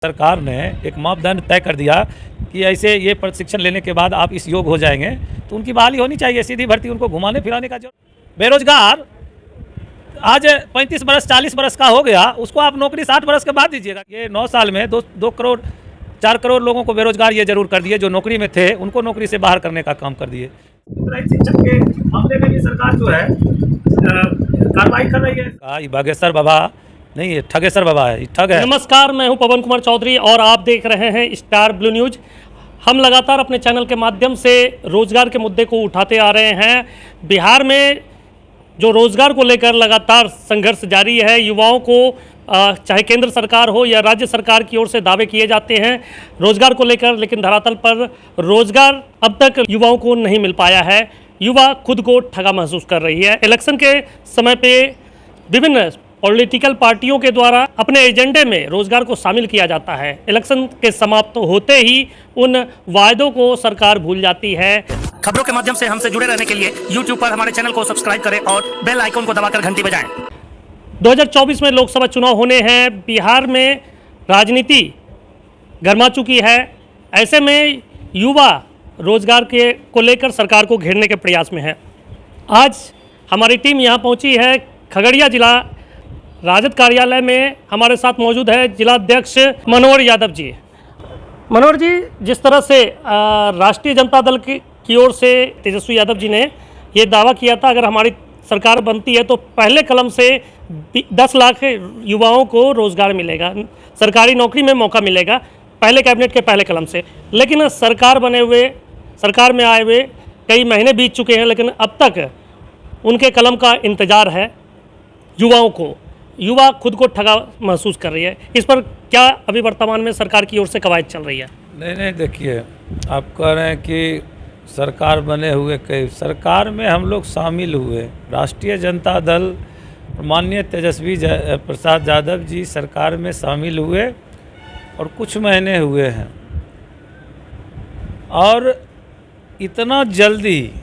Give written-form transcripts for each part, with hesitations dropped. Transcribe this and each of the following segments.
सरकार ने एक मापदंड तय कर दिया कि ऐसे ये प्रशिक्षण लेने के बाद आप इस योग्य हो जाएंगे, तो उनकी बहाली होनी चाहिए। सीधी भर्ती उनको घुमाने फिराने का जो बेरोजगार आज 35 बरस 40 बरस का हो गया, उसको आप नौकरी 60 बरस के बाद दीजिएगा। ये 9 साल में 2 करोड़ 4 करोड़ लोगों को बेरोजगार ये जरूर कर दिए, जो नौकरी में थे उनको नौकरी से बाहर करने का काम कर दिए। शिक्षक के मामले में भी सरकार जो है कार्रवाई कर रही है। बागेश्वर बाबा नहीं, ये ठगेश्वर बाबा है, ठग है। नमस्कार, मैं हूं पवन कुमार चौधरी और आप देख रहे हैं स्टार ब्लू न्यूज। हम लगातार अपने चैनल के माध्यम से रोजगार के मुद्दे को उठाते आ रहे हैं। बिहार में जो रोजगार को लेकर लगातार संघर्ष जारी है, युवाओं को चाहे केंद्र सरकार हो या राज्य सरकार की ओर से दावे किए जाते हैं रोजगार को लेकर, लेकिन धरातल पर रोजगार अब तक युवाओं को नहीं मिल पाया है। युवा खुद को ठगा महसूस कर रही है। इलेक्शन के समय पे विभिन्न पॉलिटिकल पार्टियों के द्वारा अपने एजेंडे में रोजगार को शामिल किया जाता है। इलेक्शन के समाप्त होते ही उन वायदों को सरकार भूल जाती है। खबरों के माध्यम से हमसे जुड़े रहने के लिए YouTube पर हमारे चैनल को सब्सक्राइब करें और बेल आइकन को दबाकर घंटी बजाएं। 2024 में लोकसभा चुनाव होने हैं। बिहार में राजनीति गर्मा चुकी है। ऐसे में युवा रोजगार को लेकर सरकार को घेरने के प्रयास में है। आज हमारी टीम यहाँ पहुँची है खगड़िया जिला राजद कार्यालय में। हमारे साथ मौजूद है जिलाध्यक्ष मनोहर यादव जी। मनोहर जी, जिस तरह से राष्ट्रीय जनता दल की ओर से तेजस्वी यादव जी ने ये दावा किया था, अगर हमारी सरकार बनती है तो पहले कलम से 10 लाख युवाओं को रोजगार मिलेगा, सरकारी नौकरी में मौका मिलेगा, पहले कैबिनेट के पहले कलम से। लेकिन सरकार में आए हुए कई महीने बीत चुके हैं, लेकिन अब तक उनके कलम का इंतज़ार है युवाओं को। युवा खुद को ठगा महसूस कर रही है। इस पर क्या अभी वर्तमान में सरकार की ओर से कवायद चल रही है? नहीं, देखिए, आप कह रहे हैं कि सरकार बने हुए, कई सरकार में हम लोग शामिल हुए। राष्ट्रीय जनता दल माननीय तेजस्वी प्रसाद यादव जी सरकार में शामिल हुए और कुछ महीने हुए हैं, और इतना जल्दी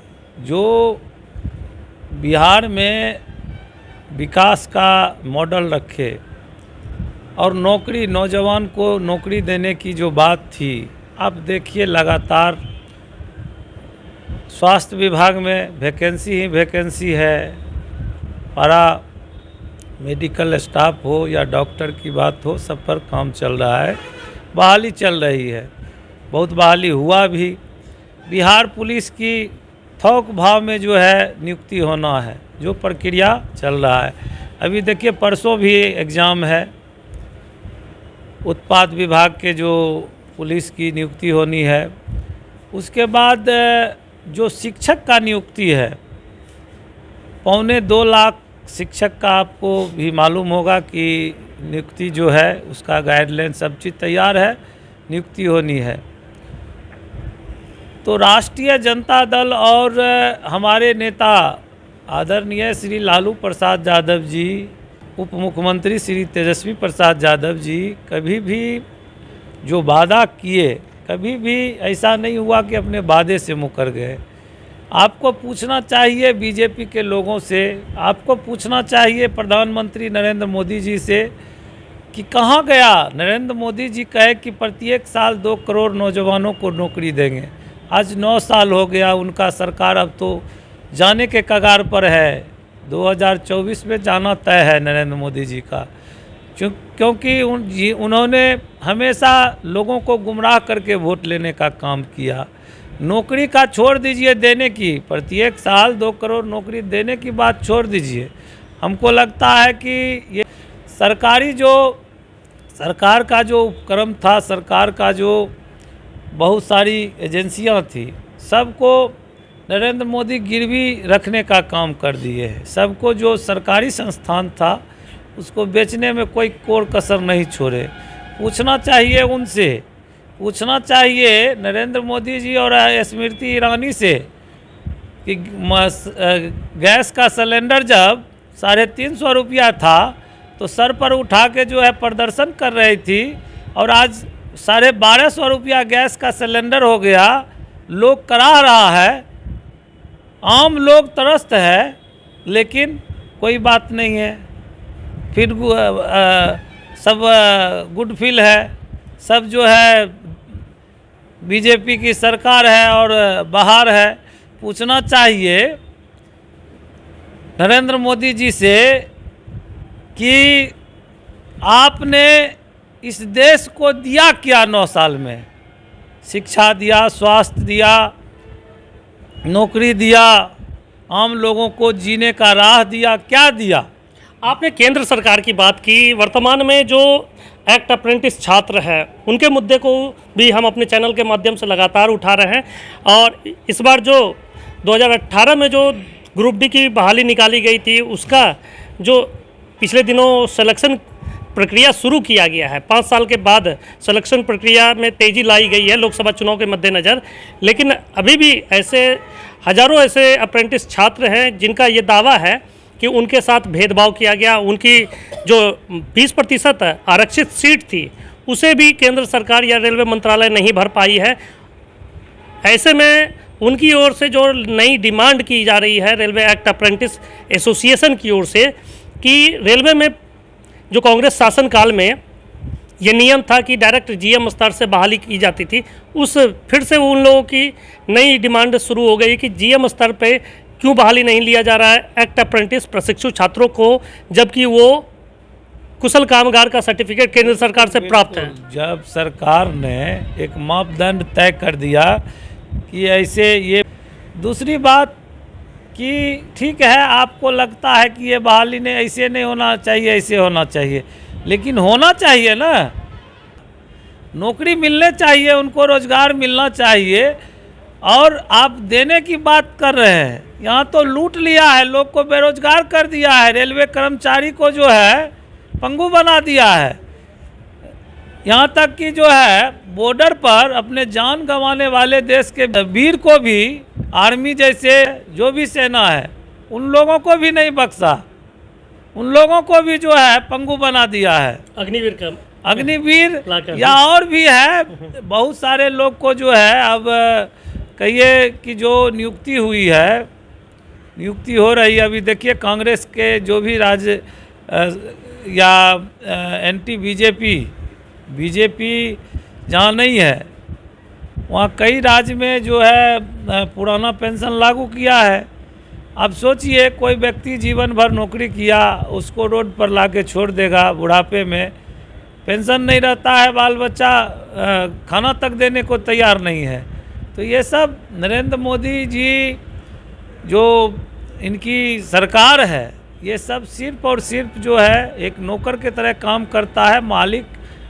जो बिहार में विकास का मॉडल रखे और नौजवान को नौकरी देने की जो बात थी, अब देखिए लगातार स्वास्थ्य विभाग में वैकेंसी ही वैकेंसी है। पारा मेडिकल स्टाफ हो या डॉक्टर की बात हो, सब पर काम चल रहा है, बहाली चल रही है, बहुत बहाली हुआ भी। बिहार पुलिस की थोक भाव में जो है नियुक्ति होना है, जो प्रक्रिया चल रहा है। अभी देखिए परसों भी एग्ज़ाम है, उत्पाद विभाग के जो पुलिस की नियुक्ति होनी है। उसके बाद जो शिक्षक का नियुक्ति है, 2.25 लाख शिक्षक का आपको भी मालूम होगा कि नियुक्ति जो है उसका गाइडलाइन सब चीज़ तैयार है, नियुक्ति होनी है। तो राष्ट्रीय जनता दल और हमारे नेता आदरणीय श्री लालू प्रसाद यादव जी, उप मुख्यमंत्री श्री तेजस्वी प्रसाद यादव जी, कभी भी जो वादा किए, कभी भी ऐसा नहीं हुआ कि अपने वादे से मुकर गए। आपको पूछना चाहिए बीजेपी के लोगों से, आपको पूछना चाहिए प्रधानमंत्री नरेंद्र मोदी जी से कि कहाँ गया नरेंद्र मोदी जी कहे कि प्रत्येक साल 2 करोड़ नौजवानों को नौकरी देंगे। आज 9 साल हो गया उनका सरकार, अब तो जाने के कगार पर है। 2024 में जाना तय है नरेंद्र मोदी जी का, क्योंकि उन्होंने हमेशा लोगों को गुमराह करके वोट लेने का काम किया। नौकरी का छोड़ दीजिए देने की, प्रत्येक साल 2 करोड़ नौकरी देने की बात छोड़ दीजिए। हमको लगता है कि ये सरकार का जो उपक्रम था, सरकार का जो बहुत सारी एजेंसियां थी, सबको नरेंद्र मोदी गिरवी रखने का काम कर दिए हैं। सबको जो सरकारी संस्थान था उसको बेचने में कोई कोर कसर नहीं छोड़े। पूछना चाहिए उनसे, पूछना चाहिए नरेंद्र मोदी जी और स्मृति ईरानी से कि गैस का सिलेंडर जब 350 रुपया था तो सर पर उठा के जो है प्रदर्शन कर रही थी, और आज 1250 रुपया गैस का सिलेंडर हो गया, लोग करा रहा है, आम लोग त्रस्त है, लेकिन कोई बात नहीं है। फिर सब गुड फील है, सब जो है बीजेपी की सरकार है और बाहर है। पूछना चाहिए नरेंद्र मोदी जी से कि आपने इस देश को दिया क्या 9 साल में? शिक्षा दिया, स्वास्थ्य दिया, नौकरी दिया, आम लोगों को जीने का राह दिया, क्या दिया? आपने केंद्र सरकार की बात की। वर्तमान में जो एक्ट अप्रेंटिस छात्र है उनके मुद्दे को भी हम अपने चैनल के माध्यम से लगातार उठा रहे हैं। और इस बार जो 2018 में जो ग्रुप डी की बहाली निकाली गई थी उसका जो पिछले दिनों सिलेक्शन प्रक्रिया शुरू किया गया है, 5 साल के बाद सिलेक्शन प्रक्रिया में तेज़ी लाई गई है लोकसभा चुनाव के मद्देनज़र। लेकिन अभी भी ऐसे हज़ारों ऐसे अप्रेंटिस छात्र हैं जिनका ये दावा है कि उनके साथ भेदभाव किया गया। उनकी जो 20% आरक्षित सीट थी उसे भी केंद्र सरकार या रेलवे मंत्रालय नहीं भर पाई है। ऐसे में उनकी ओर से जो नई डिमांड की जा रही है रेलवे एक्ट अप्रेंटिस एसोसिएशन की ओर से कि रेलवे में जो कांग्रेस शासनकाल में ये नियम था कि डायरेक्ट जीएम स्तर से बहाली की जाती थी, उस फिर से उन लोगों की नई डिमांड शुरू हो गई कि जीएम स्तर पे क्यों बहाली नहीं लिया जा रहा है एक्ट अप्रेंटिस प्रशिक्षु छात्रों को, जबकि वो कुशल कामगार का सर्टिफिकेट केंद्र सरकार से प्राप्त है। जब सरकार ने एक मापदंड तय कर दिया कि ऐसे ये, दूसरी बात कि ठीक है आपको लगता है कि ये बहाली ने ऐसे नहीं होना चाहिए, ऐसे होना चाहिए, लेकिन होना चाहिए ना, नौकरी मिलने चाहिए, उनको रोजगार मिलना चाहिए। और आप देने की बात कर रहे हैं, यहाँ तो लूट लिया है, लोग को बेरोजगार कर दिया है, रेलवे कर्मचारी को जो है पंगु बना दिया है। यहाँ तक कि जो है बॉर्डर पर अपने जान गंवाने वाले देश के वीर को भी, आर्मी जैसे जो भी सेना है उन लोगों को भी नहीं बख्शा, उन लोगों को भी जो है पंगु बना दिया है। अग्निवीर या और भी है, बहुत सारे लोग को जो है अब कहिए कि जो नियुक्ति हुई है, नियुक्ति हो रही है। अभी देखिए कांग्रेस के जो भी राज्य या एंटी बीजेपी जहाँ नहीं है वहाँ कई राज्य में जो है पुराना पेंशन लागू किया है। अब सोचिए कोई व्यक्ति जीवन भर नौकरी किया, उसको रोड पर लाके छोड़ देगा, बुढ़ापे में पेंशन नहीं रहता है, बाल बच्चा खाना तक देने को तैयार नहीं है। तो ये सब नरेंद्र मोदी जी जो इनकी सरकार है, ये सब सिर्फ और सिर्फ जो है एक नौकर के तरह काम करता है। मालिक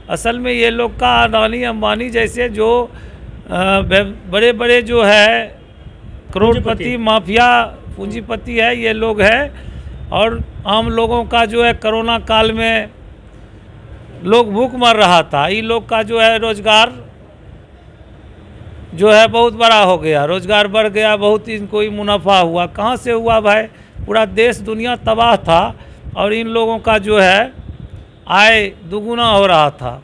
असल में ये लोग का अडानी अंबानी जैसे जो बड़े बड़े जो है करोड़पति माफिया पूंजीपति है, ये लोग हैं। और आम लोगों का जो है कोरोना काल में लोग भूख मर रहा था, ये लोग का जो है रोजगार जो है बहुत बड़ा हो गया, रोजगार बढ़ गया, बहुत इनको ही मुनाफा हुआ। कहाँ से हुआ भाई? पूरा देश दुनिया तबाह था और इन लोगों का जो है आय दुगुना हो रहा था।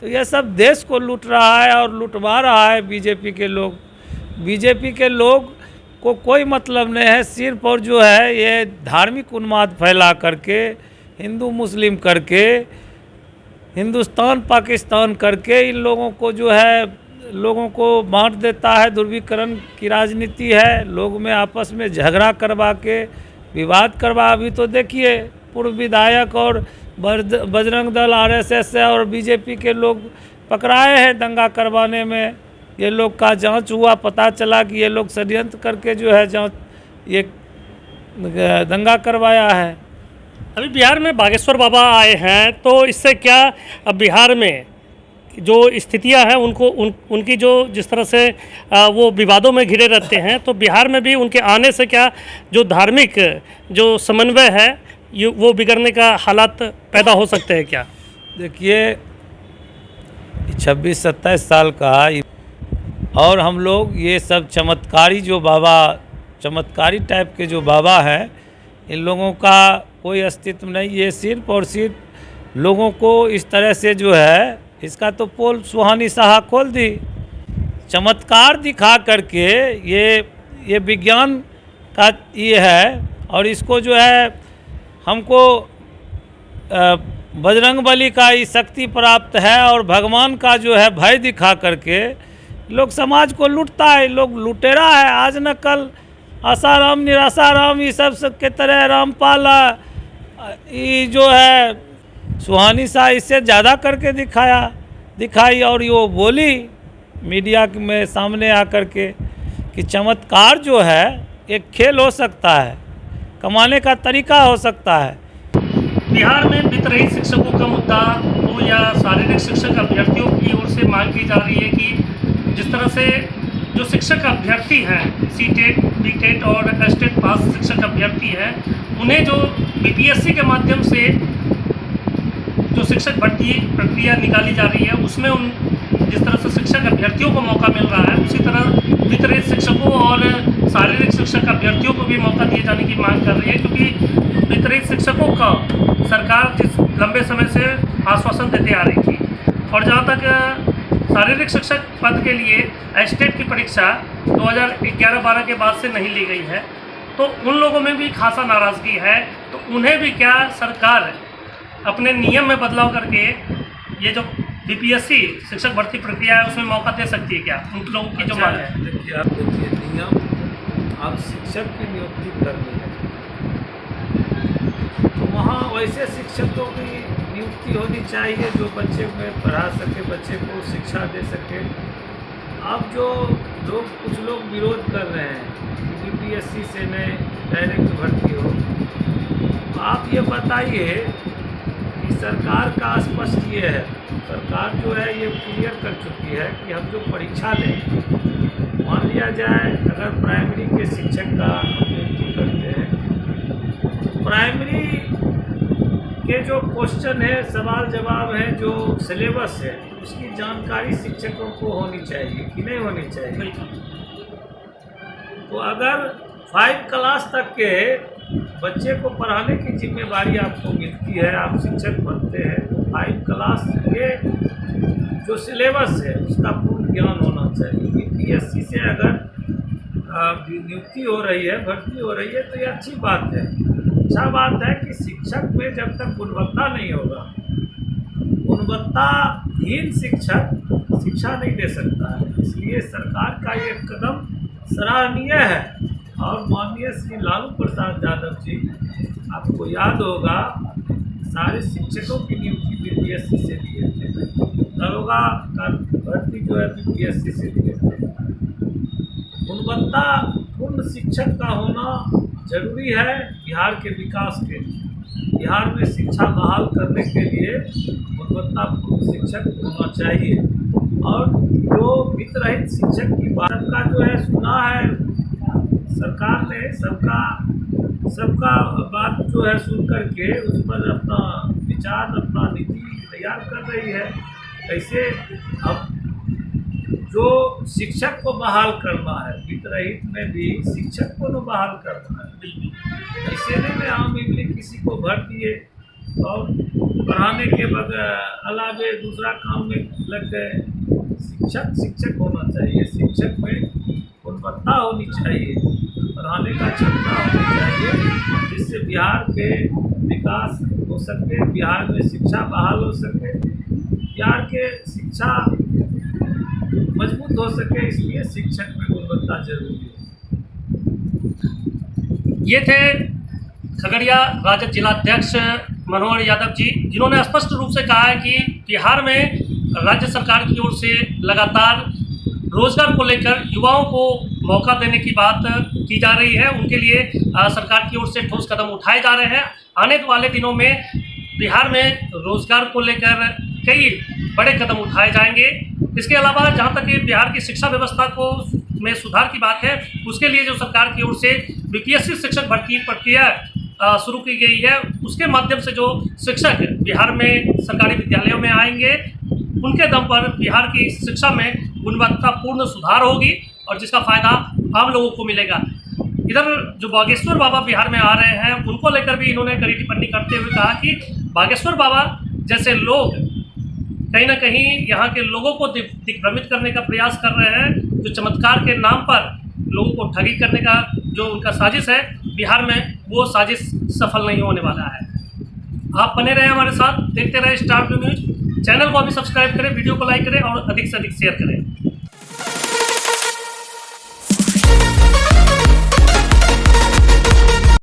तो यह सब देश को लूट रहा है और लुटवा रहा है बीजेपी के लोग। बीजेपी के लोग को कोई मतलब नहीं है, सिर्फ और जो है ये धार्मिक उन्माद फैला करके, हिंदू मुस्लिम करके, हिंदुस्तान पाकिस्तान करके इन लोगों को जो है लोगों को बांट देता है। ध्रुवीकरण की राजनीति है, लोग में आपस में झगड़ा करवा के विवाद करवा। अभी तो देखिए पूर्व विधायक और बजरंग दल आरएसएस और बीजेपी के लोग पकड़ाए हैं दंगा करवाने में। ये लोग का जांच हुआ, पता चला कि ये लोग षड्यंत्र करके जो है जांच ये दंगा करवाया है। अभी बिहार में बागेश्वर बाबा आए हैं, तो इससे क्या अब बिहार में जो स्थितियां हैं उनकी जो जिस तरह से वो विवादों में घिरे रहते हैं, तो बिहार में भी उनके आने से क्या जो धार्मिक जो समन्वय है वो बिगड़ने का हालात पैदा हो सकते हैं क्या? देखिए 26-27 साल का और हम लोग ये सब चमत्कारी जो बाबा, चमत्कारी टाइप के जो बाबा हैं, इन लोगों का कोई अस्तित्व नहीं। ये सिर्फ और सिर्फ लोगों को इस तरह से जो है, इसका तो पोल सुहानी साहा खोल दी, चमत्कार दिखा करके ये विज्ञान का ये है। और इसको जो है हमको बजरंगबली का ही शक्ति प्राप्त है और भगवान का जो है भय दिखा करके लोग समाज को लूटता है। लोग लुटेरा है, आज न कल आसाराम निराशाराम ये सब के तरह रामपाल ये जो है सुहानी सा इससे ज़्यादा करके दिखाई और ये वो बोली मीडिया में सामने आकर के कि चमत्कार जो है एक खेल हो सकता है, कमाने का तरीका हो सकता है। बिहार में वित्तरहित शिक्षकों का मुद्दा हो या शारीरिक शिक्षक अभ्यर्थियों की ओर से मांग की जा रही है कि जिस तरह से जो शिक्षक अभ्यर्थी हैं सीटेट बीटेट और एस्टेट पास शिक्षक अभ्यर्थी हैं उन्हें जो बीपीएससी के माध्यम से जो शिक्षक भर्ती प्रक्रिया निकाली जा रही है उसमें जिस तरह से शिक्षक अभ्यर्थियों को मौका मिल रहा है उसी तरह वित्तरहित शिक्षकों और शारीरिक शिक्षक अभ्यर्थियों को भी मौका दिए जाने की मांग कर रही है, क्योंकि वित्तरहित शिक्षकों का सरकार जिस लंबे समय से आश्वासन देते आ रही थी और जहाँ तक शारीरिक शिक्षक पद के लिए एस्टेट की परीक्षा 2011-12 के बाद से नहीं ली गई है तो उन लोगों में भी खासा नाराज़गी है। तो उन्हें भी क्या सरकार अपने नियम में बदलाव करके ये जो बीपीएससी शिक्षक भर्ती प्रक्रिया है उसमें मौका दे सकती है क्या उन लोगों की जो मांग है? देखिए आप देखिए नियम आप शिक्षक की नियुक्ति करनी है तो वहाँ वैसे शिक्षकों की नियुक्ति होनी चाहिए जो बच्चे में पढ़ा सके, बच्चे को शिक्षा दे सके। अब जो लोग कुछ लोग विरोध कर रहे हैं कि बीपीएससी से नए डायरेक्ट भर्ती हो, तो आप ये बताइए कि सरकार का स्पष्ट ये है, सरकार जो है ये क्लियर कर चुकी है कि हम जो परीक्षा लें, मान लिया जाए अगर प्राइमरी के शिक्षक का नियुक्ति करते हैं, प्राइमरी के जो क्वेश्चन है सवाल जवाब है जो सिलेबस है उसकी जानकारी शिक्षकों को होनी चाहिए कि नहीं होनी चाहिए। तो अगर 5 क्लास तक के बच्चे को पढ़ाने की जिम्मेवारी आपको मिलती है, आप शिक्षक बनते हैं तो 5 क्लास के जो सिलेबस है उसका पूर्ण ज्ञान होना चाहिए। बीपीएससी से अगर नियुक्ति हो रही है, भर्ती हो रही है तो ये अच्छी बात है। अच्छा बात है कि शिक्षक में जब तक गुणवत्ता नहीं होगा, गुणवत्ताहीन शिक्षक शिक्षा नहीं दे सकता है। इसलिए सरकार का ये कदम सराहनीय है। और माननीय श्री लालू प्रसाद यादव जी, आपको याद होगा सारे शिक्षकों की नियुक्ति बीपीएससी से दिए थे, दरोगा का भर्ती जो है बीपीएससी से दिए थे। गुणवत्तापूर्ण शिक्षक का होना जरूरी है बिहार के विकास के लिए। बिहार में शिक्षा बहाल करने के लिए गुणवत्तापूर्ण शिक्षक होना चाहिए। और जो वित्तरहित शिक्षक की बात का जो है सुना है, सरकार ने सबका बात जो है सुन करके उस पर अपना विचार, अपना नीति तैयार कर रही है। ऐसे अब जो शिक्षक को बहाल करना है, वित्तरहित में भी शिक्षक को तो बहाल करना है। ऐसे नहीं आम इमली किसी को भर दिए और पढ़ाने के अलावे दूसरा काम में लग गए। शिक्षक होना चाहिए, शिक्षक में गुणवत्ता होनी चाहिए, पढ़ाने का क्षमता होनी चाहिए, जिससे बिहार के विकास हो सके, बिहार में शिक्षा बहाल हो सके, बिहार के शिक्षा मजबूत हो सके। इसलिए शिक्षक में गुणवत्ता जरूरी है। ये थे खगड़िया राजद जिलाध्यक्ष मनोहर यादव जी, जिन्होंने स्पष्ट रूप से कहा है कि बिहार में राज्य सरकार की ओर से लगातार रोजगार को लेकर युवाओं को मौका देने की बात की जा रही है। उनके लिए सरकार की ओर से ठोस कदम उठाए जा रहे हैं। आने वाले दिनों में बिहार में रोजगार को लेकर कई बड़े कदम उठाए जाएंगे। इसके अलावा जहां तक बिहार की शिक्षा व्यवस्था को में सुधार की बात है, उसके लिए जो सरकार की ओर से बीपीएससी शिक्षक भर्ती प्रक्रिया शुरू की गई है, उसके माध्यम से जो शिक्षक बिहार में सरकारी विद्यालयों में आएंगे, उनके दम पर बिहार की शिक्षा में गुणवत्तापूर्ण सुधार होगी और जिसका फ़ायदा आम लोगों को मिलेगा। इधर जो बागेश्वर बाबा बिहार में आ रहे हैं, उनको लेकर भी इन्होंने कड़ी टिप्पणी करते हुए कहा कि बागेश्वर बाबा जैसे लोग कहीं ना कहीं यहाँ के लोगों को दिग्भ्रमित करने का प्रयास कर रहे हैं। जो चमत्कार के नाम पर लोगों को ठगी करने का जो उनका साजिश है बिहार में, वो साजिश सफल नहीं होने वाला है। आप बने रहें हमारे साथ, देखते रहें स्टार न्यूज़। चैनल को अभी सब्सक्राइब करें, वीडियो को लाइक करें और अधिक से अधिक शेयर करें।